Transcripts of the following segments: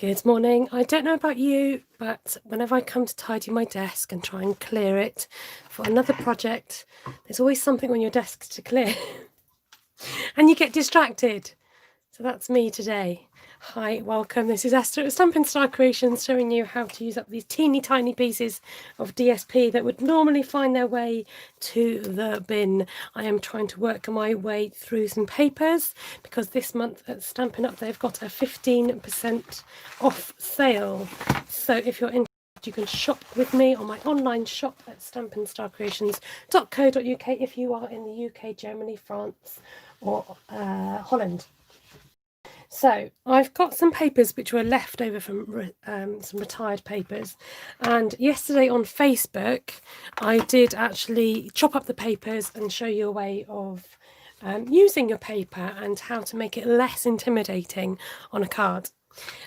Good morning. I don't know about you, but whenever I come to tidy my desk and try and clear it for another project, there's always something on your desk to clear and you get distracted. So that's me today. Hi, welcome. This is Esther at Stampin Star Creations, showing you how to use up these teeny tiny pieces of DSP that would normally find their way to the bin. I am trying to work my way through some papers because this month at Stampin' Up they've got a 15% off sale. So if you're interested, you can shop with me on my online shop at stampinstarcreations.co.uk if you are in the UK, Germany, France or Holland. So I've got some papers which were left over from some retired papers, and yesterday on Facebook I did actually chop up the papers and show you a way of using your paper and how to make it less intimidating on a card.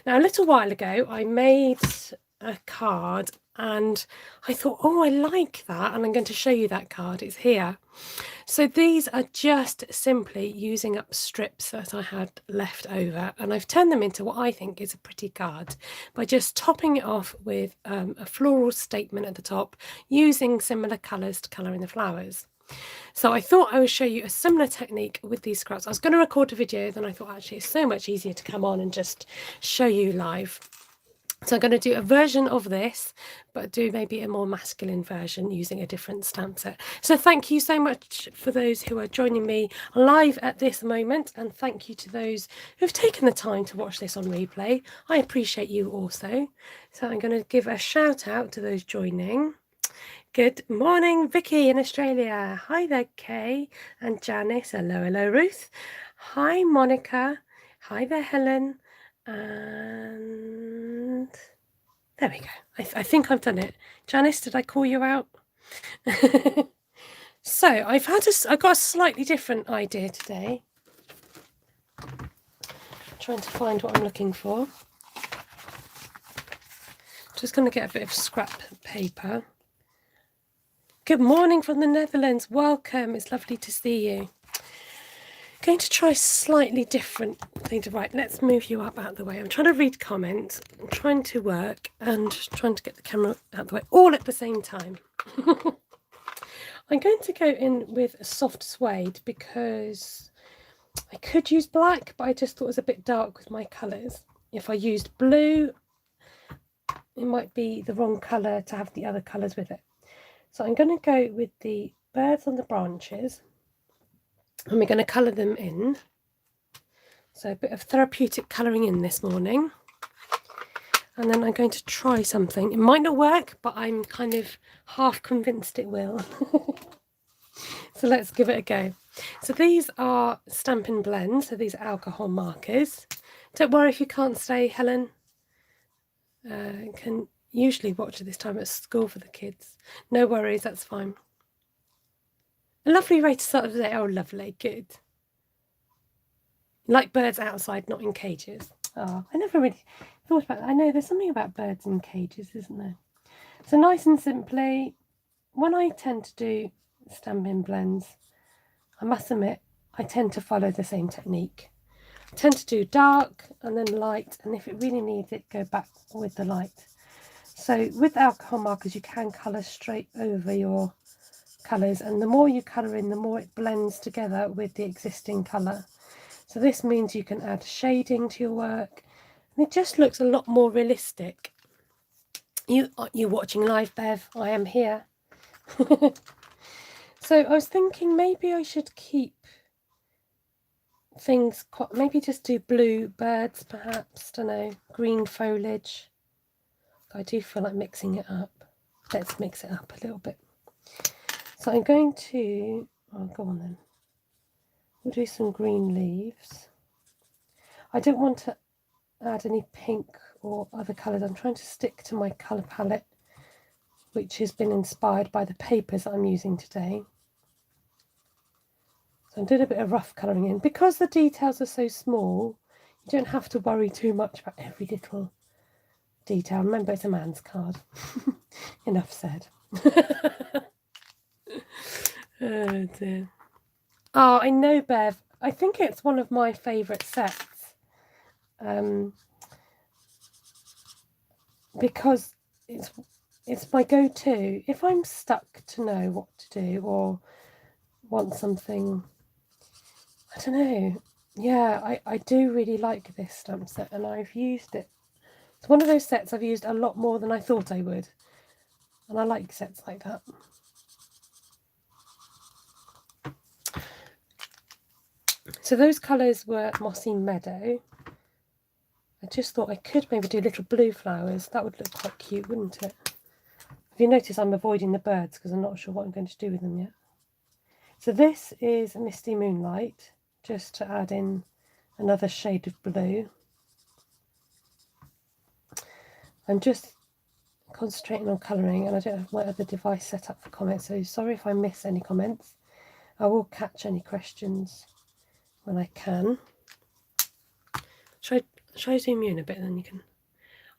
Now a little while ago I made a card and I thought, oh, I like that, and I'm going to show you that card. It's here. So these are just simply using up strips that I had left over, and I've turned them into what I think is a pretty card by just topping it off with a floral statement at the top, using similar colours to colour in the flowers. So I thought I would show you a similar technique with these scraps. I was going to record a video, then I thought actually it's so much easier to come on and just show you live. So I'm going to do a version of this, but do maybe a more masculine version using a different stamp set. So thank you so much for those who are joining me live at this moment, and thank you to those who've taken the time to watch this on replay. I appreciate you also. So I'm going to give a shout out to those joining. Good morning, Vicky in Australia. Hi there, Kay and Janice. Hello, hello, Ruth. Hi, Monica. Hi there, Helen. And there we go. I think I've done it. Janice, did I call you out? So I've got a slightly different idea today. I'm trying to find what I'm looking for. Just going to get a bit of scrap paper. Good morning from the Netherlands. Welcome. It's lovely to see you. Going to try slightly different thing to write. Let's move you up out of the way. I'm trying to read comments, I'm trying to work and trying to get the camera out of the way all at the same time. I'm going to go in with a soft suede because I could use black, but I just thought it was a bit dark with my colours. If I used blue, it might be the wrong colour to have the other colours with it. So I'm going to go with the birds on the branches, and we're going to colour them in. So a bit of therapeutic colouring in this morning. And then I'm going to try something. It might not work, but I'm kind of half convinced it will. So let's give it a go. So these are Stampin' Blends, so these are alcohol markers. Don't worry if you can't stay, Helen. Can usually watch at this time at school for the kids. No worries, that's fine. A lovely way to start the day. Oh, lovely, good. Like birds outside, not in cages. Oh, I never really thought about that. I know there's something about birds in cages, isn't there? So nice and simply, when I tend to do Stampin' Blends, I must admit, I tend to follow the same technique. I tend to do dark and then light, and if it really needs it, go back with the light. So with alcohol markers, you can colour straight over your colours, and the more you colour in, the more it blends together with the existing colour. So this means you can add shading to your work, and it just looks a lot more realistic. You're watching live, Bev. I am here. So I was thinking maybe I should keep things, maybe just do blue birds perhaps, don't know, green foliage. I do feel like mixing it up. Let's mix it up a little bit. So I'm going to, oh, go on then. We'll do some green leaves. I don't want to add any pink or other colours. I'm trying to stick to my colour palette, which has been inspired by the papers that I'm using today. So I did a bit of rough colouring in. Because the details are so small, you don't have to worry too much about every little detail. Remember, it's a man's card. Enough said. Oh dear. Oh, I know, Bev. I think it's one of my favourite sets. because it's my go-to. If I'm stuck to know what to do or want something, I don't know. Yeah, I do really like this stamp set, and I've used it. It's one of those sets I've used a lot more than I thought I would, and I like sets like that. So those colours were Mossy Meadow. I just thought I could maybe do little blue flowers. That would look quite cute, wouldn't it? Have you noticed I'm avoiding the birds because I'm not sure what I'm going to do with them yet? So this is Misty Moonlight, just to add in another shade of blue. I'm just concentrating on colouring, and I don't have my other device set up for comments, so sorry if I miss any comments. I will catch any questions when I can. Should I zoom you in a bit, and then you can...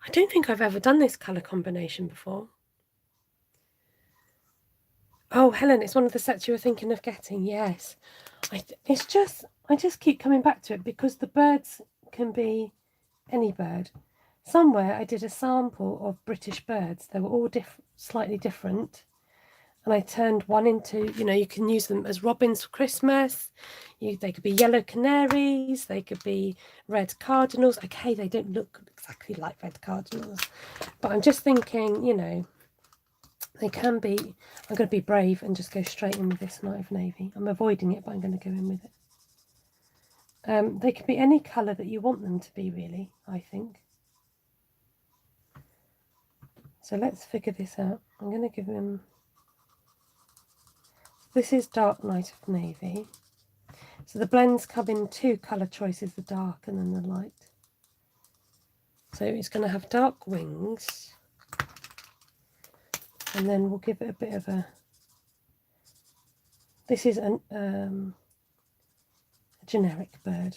I don't think I've ever done this colour combination before. Oh, Helen, it's one of the sets you were thinking of getting. Yes. I just keep coming back to it because the birds can be any bird. Somewhere I did a sample of British birds. They were all slightly different. And I turned one into, you can use them as robins for Christmas. They could be yellow canaries. They could be red cardinals. Okay, they don't look exactly like red cardinals. But I'm just thinking, they can be. I'm going to be brave and just go straight in with this Night of Navy. I'm avoiding it, but I'm going to go in with it. They could be any colour that you want them to be, really, I think. So let's figure this out. I'm going to give him... This is Dark Night of Navy. So the blends come in two colour choices, the dark and then the light. So it's going to have dark wings. And then we'll give it a bit of a... This is a generic bird.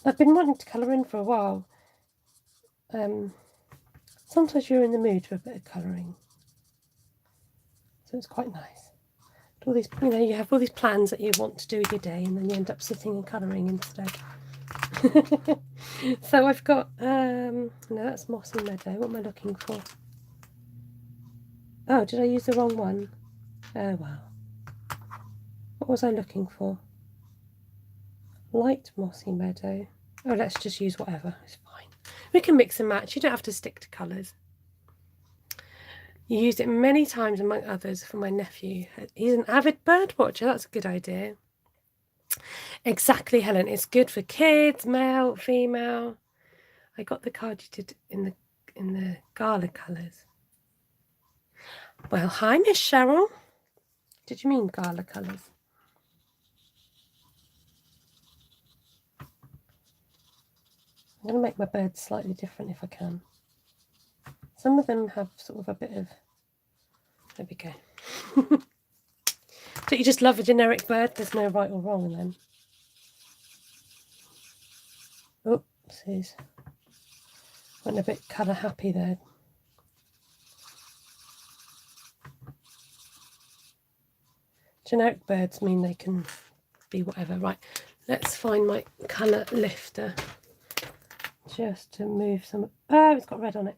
I've been wanting to colour in for a while. Sometimes you're in the mood for a bit of colouring. So it's quite nice. All these, you have all these plans that you want to do with your day, and then you end up sitting and colouring instead. So I've got, no, that's Mossy Meadow. What am I looking for? Oh, did I use the wrong one? Oh, well. What was I looking for? Light Mossy Meadow. Oh, let's just use whatever. It's fine. We can mix and match. You don't have to stick to colours. You used it many times, among others, for my nephew. He's an avid bird watcher. That's a good idea. Exactly, Helen. It's good for kids, male, female. I got the card you did in the gala colours. Well, hi, Miss Cheryl. Did you mean gala colours? I'm going to make my birds slightly different if I can. Some of them have sort of a bit of... There we go. Don't you just love a generic bird? There's no right or wrong in them. Oopsies. Went a bit colour happy there. Generic birds mean they can be whatever. Right, let's find my colour lifter. Just to move some... Oh, it's got red on it.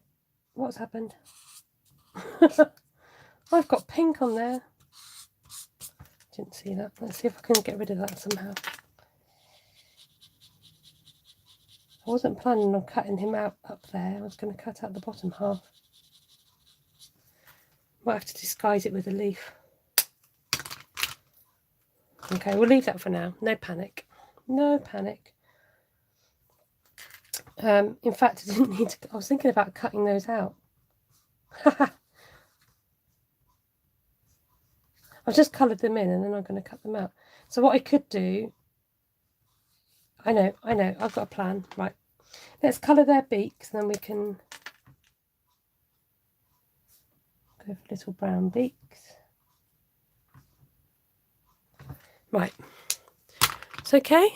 What's happened? I've got pink on there. Didn't see that. Let's see if I can get rid of that somehow. I wasn't planning on cutting him out up there. I was going to cut out the bottom half. Might have to disguise it with a leaf. Okay, we'll leave that for now. No panic. No panic. In fact, I didn't need to... I was thinking about cutting those out. I've just coloured them in and then I'm going to cut them out. So what I could do... I know, I've got a plan. Right, let's colour their beaks and then we can go for little brown beaks. Right, it's okay.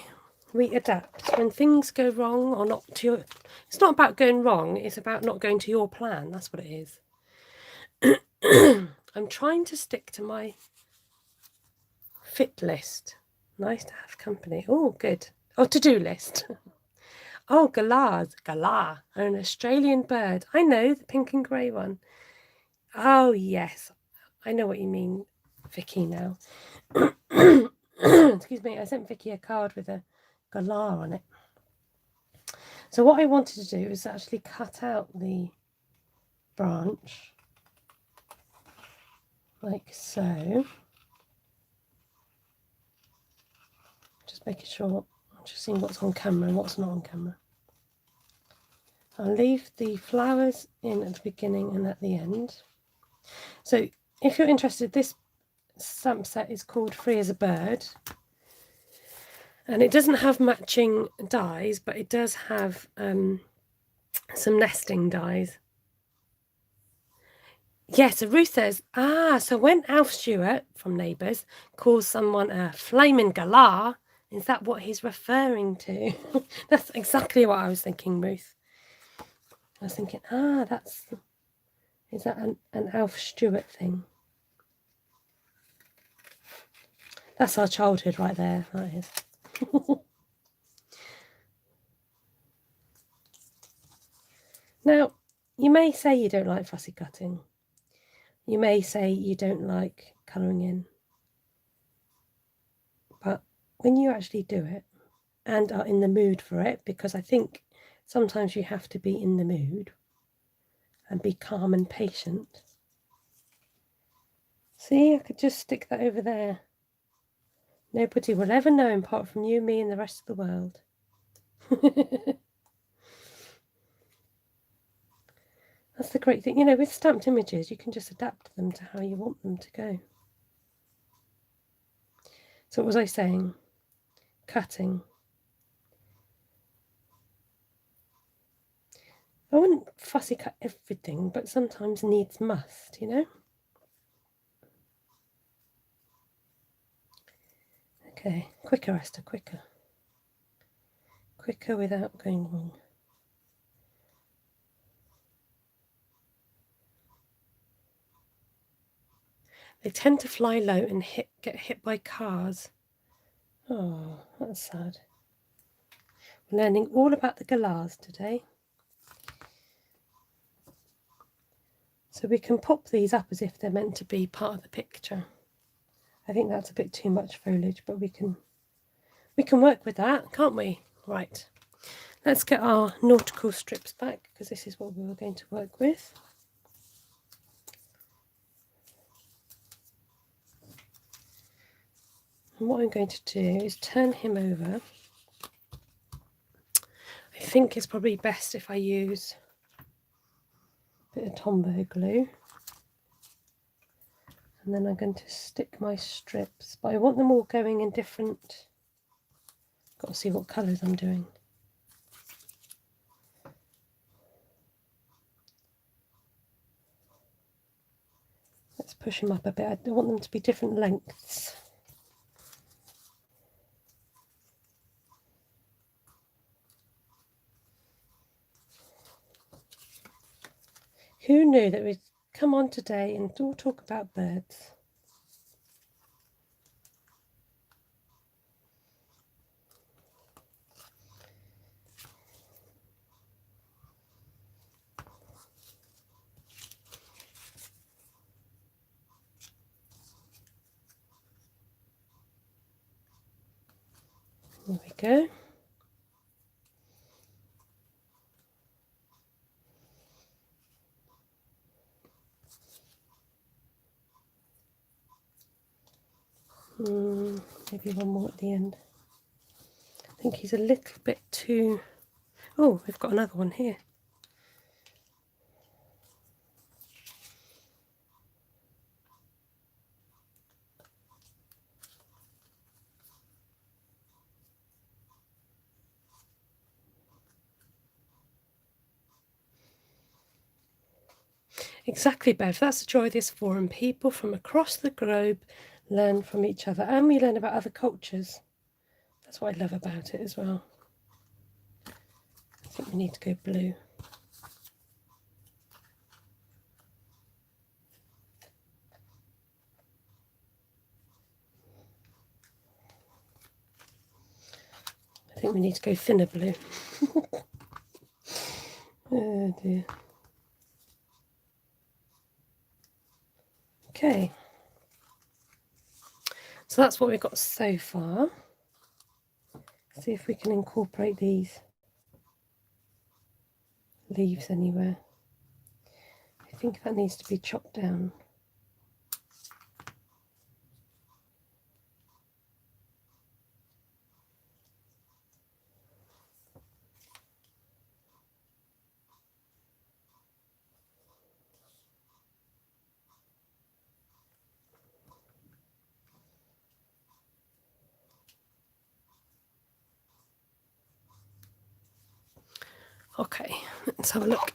We adapt when things go wrong or not to your... It's not about going wrong, it's about not going to your plan. That's what it is. I'm trying to stick to my fit list. Nice to have company. Oh, good. Oh, to-do list. Oh, galahs. Galah, an Australian bird. I know, the pink and grey one. Oh, yes. I know what you mean, Vicky, now. Excuse me, I sent Vicky a card with a galah on it. So what I wanted to do is actually cut out the branch like so. Just making sure, I'm just seeing what's on camera and what's not on camera. I'll leave the flowers in at the beginning and at the end. So if you're interested, this stamp set is called Free as a Bird. And it doesn't have matching dies, but it does have some nesting dies. Yes, so Ruth says, so when Alf Stewart from Neighbours calls someone a flaming galah, is that what he's referring to? That's exactly what I was thinking, Ruth. I was thinking, is that an Alf Stewart thing? That's our childhood right there, that is. Now, you may say you don't like fussy cutting. You may say you don't like colouring in. But when you actually do it and are in the mood for it, because I think sometimes you have to be in the mood and be calm and patient. See, I could just stick that over there. Nobody will ever know apart from you, me, and the rest of the world. That's the great thing. You know, with stamped images, you can just adapt them to how you want them to go. So what was I saying? Cutting. I wouldn't fussy cut everything, but sometimes needs must, you know? Okay, quicker, Esther, quicker. Quicker without going wrong. They tend to fly low and get hit by cars. Oh, that's sad. We're learning all about the galahs today. So we can pop these up as if they're meant to be part of the picture. I think that's a bit too much foliage, but we can work with that, can't we? Right. Let's get our nautical strips back, because this is what we were going to work with. And what I'm going to do is turn him over. I think it's probably best if I use a bit of Tombow glue. And then I'm going to stick my strips, but I want them all going in different, got to see what colours I'm doing. Let's push them up a bit. I want them to be different lengths. Who knew that we'd come on today and all talk about birds? There we go. Maybe one more at the end. I think he's a little bit too... Oh, we've got another one here. Exactly, Bev. That's the joy of this forum. People from across the globe learn from each other, and we learn about other cultures. That's what I love about it as well. I think we need to go blue. think we need to go thinner blue. Oh dear. Okay. So that's what we've got so far. See if we can incorporate these leaves anywhere. I think that needs to be chopped down. Okay, let's have a look.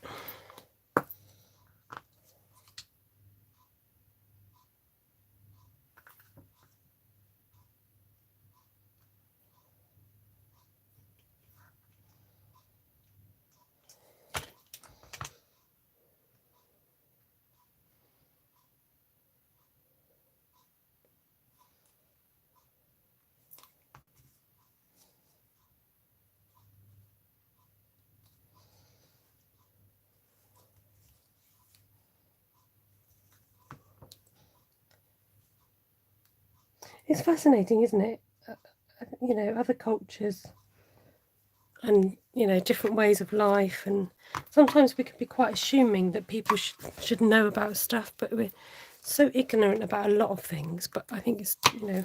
It's fascinating, isn't it? You know, other cultures and, you know, different ways of life, and sometimes we can be quite assuming that people should know about stuff, but we're so ignorant about a lot of things. But I think it's, you know,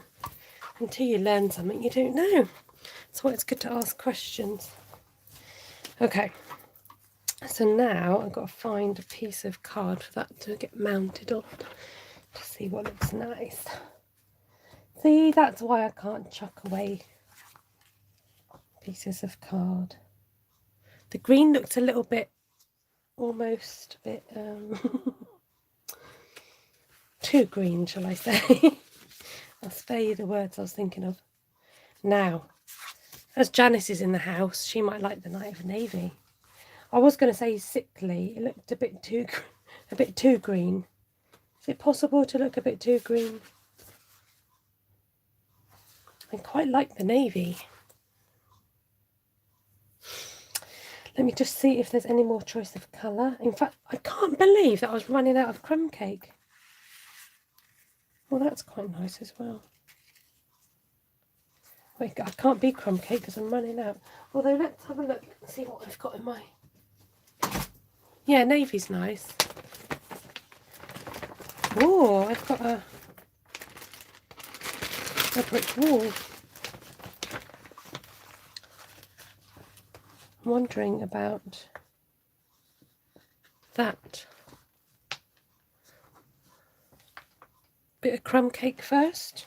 until you learn something, you don't know. That's why it's good to ask questions. Okay, so now I've got to find a piece of card for that to get mounted on to see what looks nice. See, that's why I can't chuck away pieces of card. The green looked a little bit, almost a bit too green, shall I say. I'll spare you the words I was thinking of. Now, as Janice is in the house, she might like the Night of Navy. I was going to say sickly. It looked a bit too green. Is it possible to look a bit too green? I quite like the navy. Let me just see if there's any more choice of colour. In fact, I can't believe that I was running out of crumb cake. Well, that's quite nice as well. Wait, I can't be crumb cake because I'm running out. Although, let's have a look and see what I've got in my... Yeah, navy's nice. Oh, I've got a brick wall. I'm wondering about that. Bit of crumb cake first.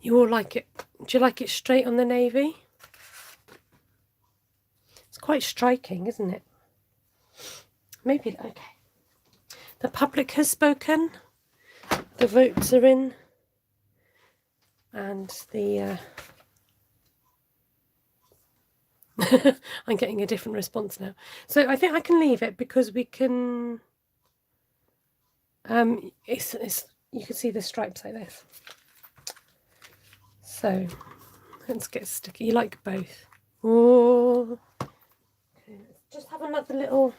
You all like it? Do you like it straight on the navy? It's quite striking, isn't it? Maybe, okay. The public has spoken. The votes are in. And the... I'm getting a different response now. So I think I can leave it because we can... you can see the stripes like this. So let's get sticky. You like both. Oh, okay, let's just have another little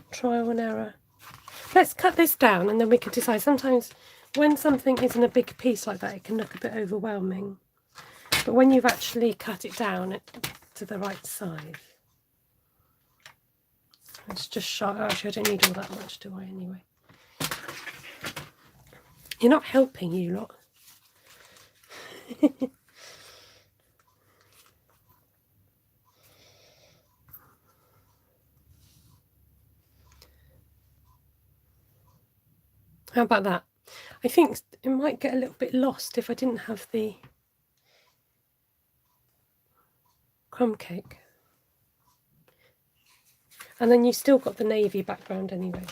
trial and error. Let's cut this down and then we can decide. Sometimes when something isn't a big piece like that, it can look a bit overwhelming. But when you've actually cut it down to the right size, it's just sharp. Actually, I don't need all that much, do I, anyway? You're not helping, you lot. How about that? I think it might get a little bit lost if I didn't have the crumb cake. And then you still got the navy background anyway.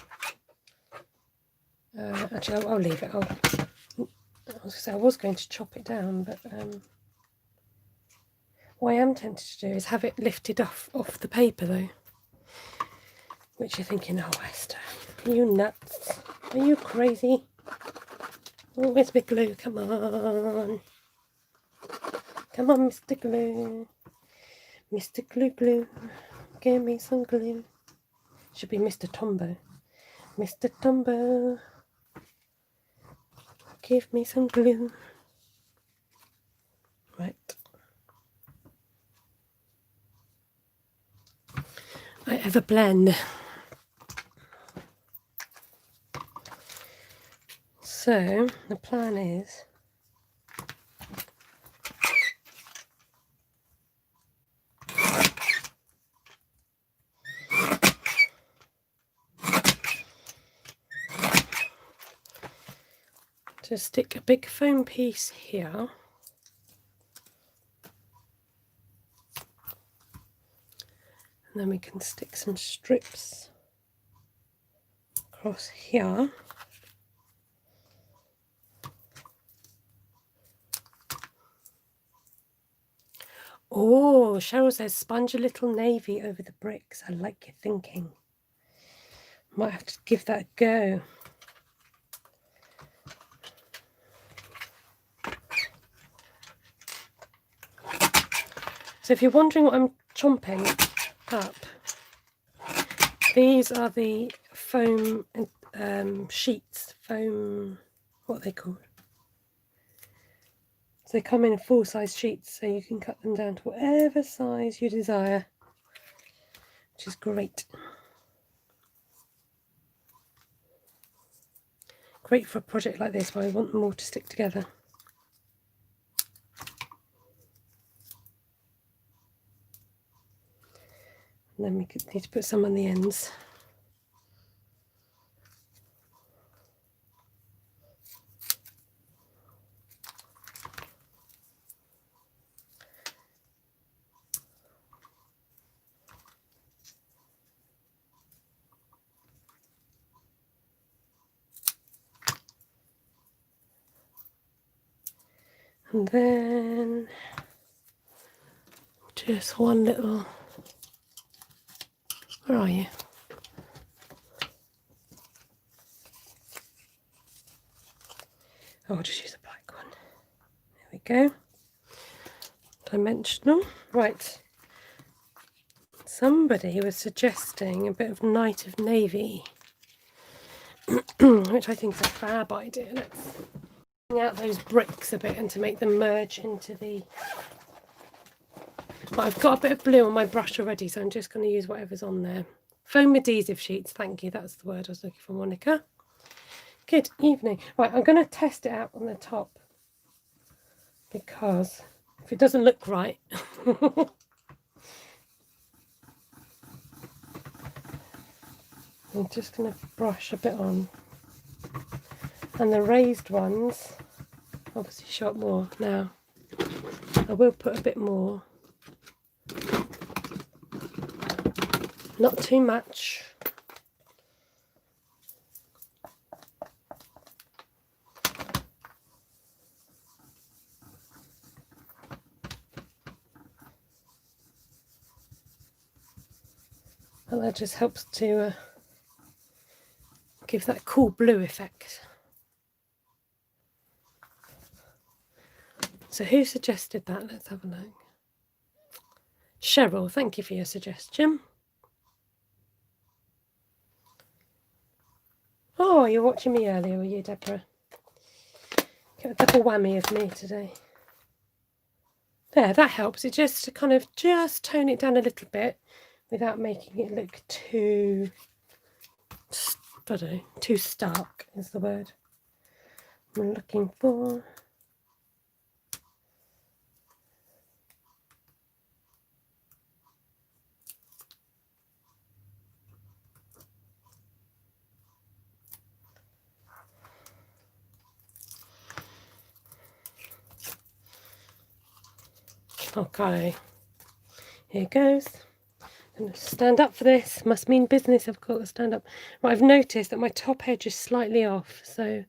Actually, I'll leave it. I was going to chop it down, but what I am tempted to do is have it lifted off the paper, though. Which you're thinking, oh, Esther, are you nuts? Are you crazy? Oh, where's my glue? Come on. Come on, Mr. Glue. Mr. Glue Glue. Give me some glue. Should be Mr. Tombo. Mr. Tombo. Give me some glue. Right. I have a blend. So the plan is to stick a big foam piece here, and then we can stick some strips across here. Oh, Cheryl says sponge a little navy over the bricks. I like your thinking. Might have to give that a go. So if you're wondering what I'm chomping up, these are the foam sheets, what are they called? So they come in full-size sheets, so you can cut them down to whatever size you desire, which is great. Great for a project like this where I want them all to stick together. And then we need to put some on the ends. And then just one little, where are you? Oh, I'll just use a black one. There we go. Dimensional. Right. Somebody was suggesting a bit of Night of Navy, which I think is a fab idea. Let's bring out those bricks a bit and to make them merge into the... But I've got a bit of blue on my brush already, so I'm just going to use whatever's on there. Foam adhesive sheets, thank you, that's the word I was looking for, Monica. Good evening. Right, I'm going to test it out on the top, because if it doesn't look right... I'm just going to brush a bit on. And the raised ones obviously show up more. Now, I will put a bit more. Not too much. And that just helps to give that cool blue effect. So who suggested that? Let's have a look. Cheryl, thank you for your suggestion. Oh, you're watching me earlier, were you, Deborah? Get a double whammy of me today. There, that helps. It just to kind of just tone it down a little bit without making it look too, I don't know, too stark is the word I'm looking for. Okay, here goes. I'm going to stand up for this. Must mean business. I've got to stand up. Right, I've noticed that my top edge is slightly off, so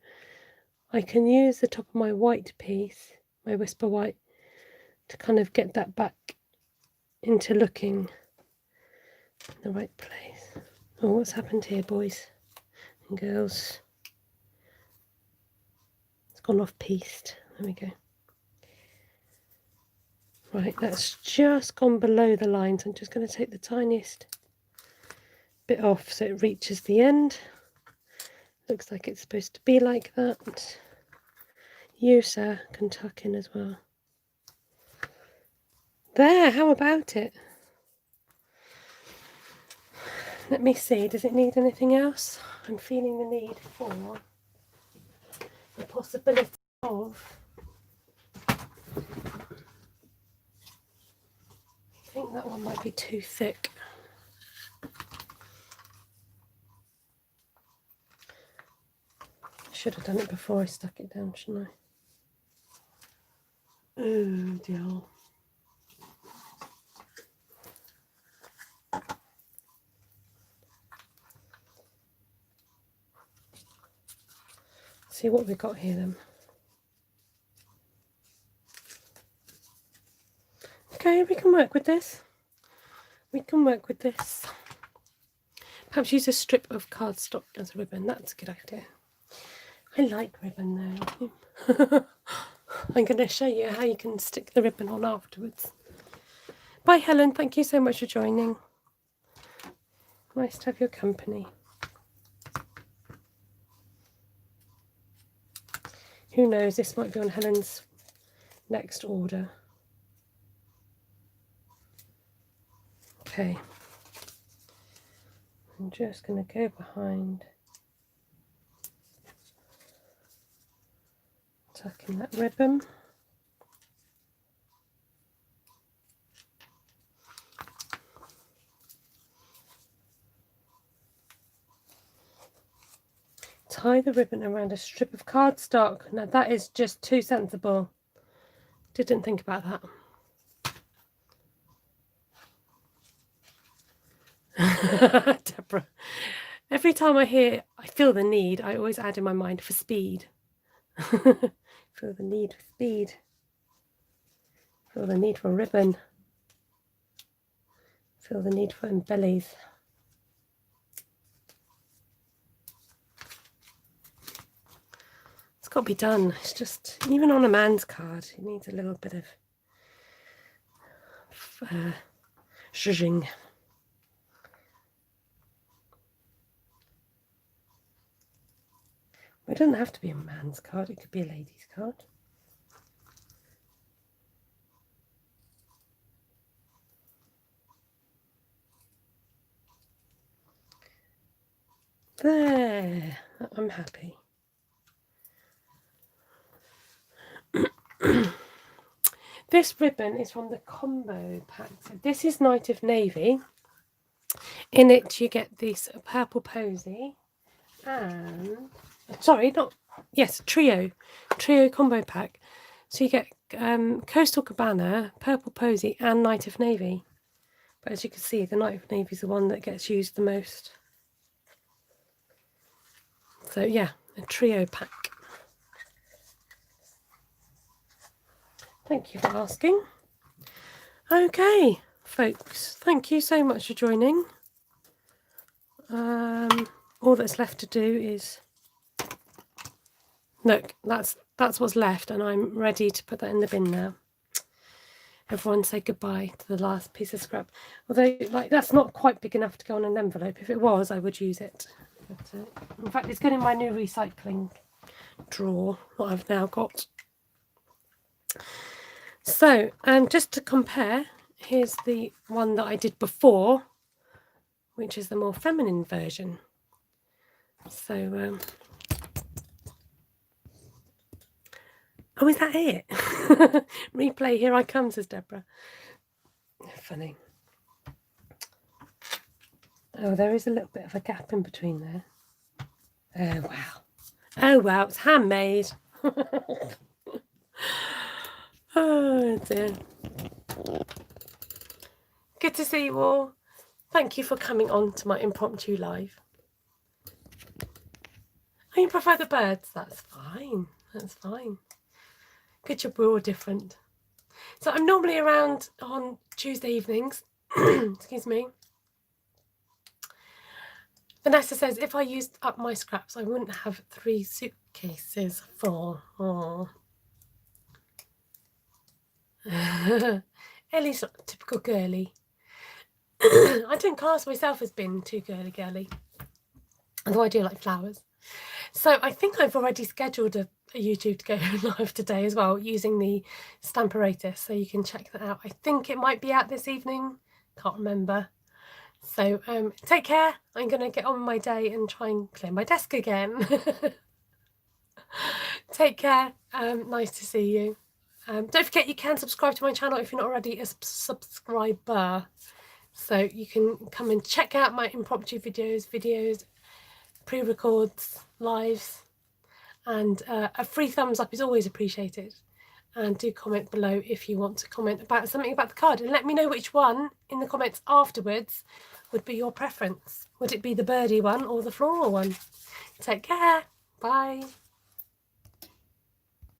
I can use the top of my white piece, my Whisper White, to kind of get that back into looking in the right place. Oh, what's happened here, boys and girls? It's gone off pieced. There we go. Right, that's just gone below the lines. I'm just going to take the tiniest bit off so it reaches the end. Looks like it's supposed to be like that. You, sir, can tuck in as well. There, how about it? Let me see, does it need anything else? I'm feeling the need for the possibility of, I think that one might be too thick. I should have done it before I stuck it down, shouldn't I? Oh dear. See what we've got here then. Okay, we can work with this. We can work with this. Perhaps use a strip of cardstock as a ribbon. That's a good idea. I like ribbon though. I'm going to show you how you can stick the ribbon on afterwards. Bye Helen, thank you so much for joining. Nice to have your company. Who knows, this might be on Helen's next order. Okay. I'm just going to go behind, tuck in that ribbon. Tie the ribbon around a strip of cardstock. Now that is just too sensible. Didn't think about that. Deborah. Every time I feel the need, I always add in my mind for speed. Feel the need for speed. Feel the need for ribbon. Feel the need for embellies. It's got to be done. It's just, even on a man's card, it needs a little bit of zhuzhing. It doesn't have to be a man's card, it could be a lady's card. There, I'm happy. This ribbon is from the combo pack. So this is Night of Navy. In it you get this purple posy and trio combo pack. So you get Coastal Cabana, Purple Posy and Night of Navy. But as you can see, the Night of Navy is the one that gets used the most. So yeah, a trio pack. Thank you for asking. Okay, folks, thank you so much for joining. All that's left to do is look, that's what's left, and I'm ready to put that in the bin now. Everyone say goodbye to the last piece of scrap. Although, like, that's not quite big enough to go on an envelope. If it was, I would use it. But, in fact, it's going in my new recycling drawer that I've now got. So, just to compare, here's the one that I did before, which is the more feminine version. So, oh, is that it? Replay, here I come, says Deborah. Funny. Oh, there is a little bit of a gap in between there. Oh, wow. Oh, wow, it's handmade. Oh, dear. Good to see you all. Thank you for coming on to my impromptu live. Oh, you prefer the birds? That's fine. That's fine. Good job, we're all different. So I'm normally around on Tuesday evenings. Excuse me. Vanessa says if I used up my scraps, I wouldn't have 3 cases full. Oh. Ellie's not typical girly. I don't class myself as being too girly, although I do like flowers. So I think I've already scheduled a YouTube to go live today as well, using the Stamparatus, so you can check that out. I think it might be out this evening, can't remember. So take care. I'm going to get on with my day and try and clear my desk again. Take care. Nice to see you. Don't forget you can subscribe to my channel if you're not already a subscriber. So you can come and check out my impromptu videos, pre-records, lives, and a free thumbs up is always appreciated. And do comment below if you want to comment about something about the card, and let me know which one in the comments afterwards would be your preference. Would it be the birdie one or the floral one? Take care. Bye.